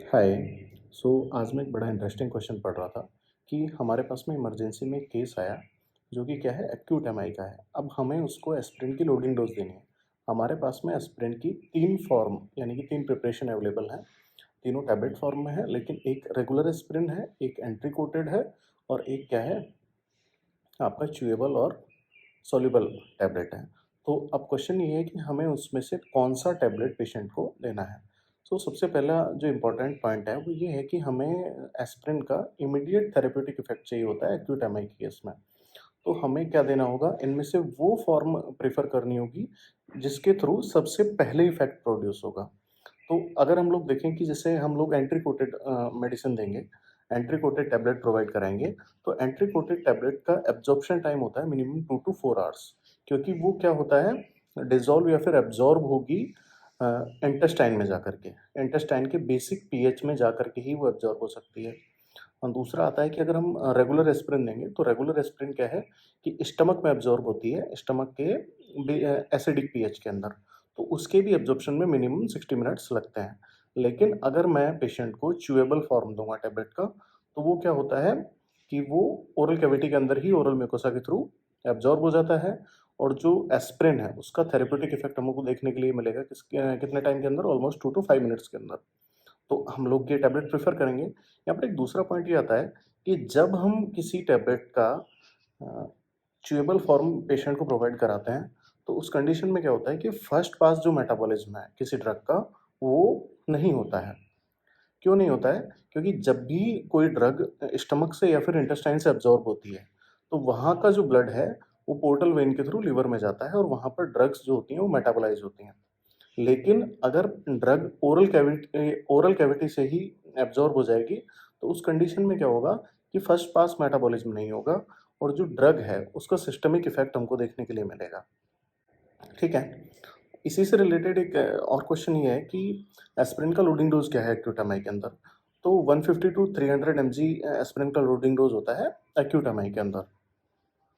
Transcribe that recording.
हाय। आज मैं एक बड़ा इंटरेस्टिंग क्वेश्चन पढ़ रहा था कि हमारे पास में इमरजेंसी में एक केस आया जो कि क्या है, एक्यूट एमआई का है। अब हमें उसको एस्पिरिन की लोडिंग डोज देनी है। हमारे पास में एस्पिरिन की तीन फॉर्म यानी कि तीन प्रिपरेशन अवेलेबल हैं। तीनों टैबलेट फॉर्म में है, लेकिन एक रेगुलर एस्पिरिन है, एक एंट्री कोटेड है और एक क्या है, आपका च्यूएबल और सॉल्युबल टैबलेट है। तो अब क्वेश्चन ये है कि हमें उसमें से कौन-सा टैबलेट पेशेंट को देना है। सबसे पहला जो इम्पोर्टेंट पॉइंट है वो ये है कि हमें एस्पिरिन का इमीडिएट थेरेप्यूटिक इफ़ेक्ट चाहिए होता है एक्यूट एमआई के केस में। तो हमें क्या देना होगा, इनमें से वो फ़ॉर्म प्रेफ़र करनी होगी जिसके थ्रू सबसे पहले इफ़ेक्ट प्रोड्यूस होगा। तो अगर हम लोग देखें कि जैसे हम लोग एंट्री कोटेड मेडिसिन देंगे, एंट्री कोटेड टैबलेट प्रोवाइड कराएँगे, तो एंट्री कोटेड टैबलेट का एब्ज़ॉर्प्शन टाइम होता है मिनिमम 2 टू 4 आवर्स, क्योंकि वो क्या होता है, डिज़ॉल्व या फिर एब्ज़ॉर्ब होगी अ, इंटेस्टाइन में जाकर के। इंटेस्टाइन के बेसिक पीएच में जाकर के ही वो एब्ज़ॉर्ब हो सकती है। और दूसरा आता है कि अगर हम रेगुलर एस्पिरिन देंगे, तो रेगुलर एस्पिरिन क्या है कि स्टमक में एब्ज़ॉर्ब होती है, स्टमक के एसिडिक पीएच के अंदर। तो उसके भी एब्ज़ॉर्प्शन में मिनिमम 60 मिनट्स लगते हैं। लेकिन अगर मैं पेशेंट को च्यूएबल फॉर्म दूँगा टैबलेट का, तो वो क्या होता है कि वो ओरल कैविटी के अंदर ही ओरल म्यूकोसा के थ्रू एब्ज़ॉर्ब हो जाता है और जो एस्पिरिन है, उसका थेरेप्यूटिक इफ़ेक्ट हमको देखने के लिए मिलेगा कितने टाइम के अंदर? ऑलमोस्ट 2 टू 5 मिनट्स के अंदर। तो हम लोग ये टैबलेट प्रेफ़र करेंगे। यहाँ पर एक दूसरा पॉइंट ये आता है कि जब हम किसी टैबलेट का अ, च्यूएबल फॉर्म पेशेंट को प्रोवाइड कराते हैं, तो उस कंडीशन में क्या होता है कि फर्स्ट पास जो मेटाबॉलिज़्म है किसी ड्रग का, वो नहीं होता है। क्यों नहीं होता है? क्योंकि जब भी कोई ड्रग स्टमक से या फिर इंटेस्टाइन से एब्ज़ॉर्ब होती है, तो वहाँ का जो ब्लड है, वो पोर्टल वेन के थ्रू लिवर में जाता है और वहाँ पर ड्रग्स जो होती हैं, वो मेटाबोलाइज़ होती हैं। लेकिन अगर ड्रग ओरल कैविटी से ही एब्ज़ॉर्ब हो जाएगी, तो उस कंडीशन में क्या होगा कि फर्स्ट पास मेटाबॉलिज़्म नहीं होगा और जो ड्रग है, उसका सिस्टमिक इफ़ेक्ट हमको देखने के लिए मिलेगा। ठीक है? इसी से रिलेटेड एक और क्वेश्चन ये है कि एस्पिरिन का लोडिंग डोज़ क्या है एक्यूट एमआई के अंदर? तो 150 टू 300 एमजी एस्पिरिन का लोडिंग डोज़ होता है एक्यूट एमआई के अंदर।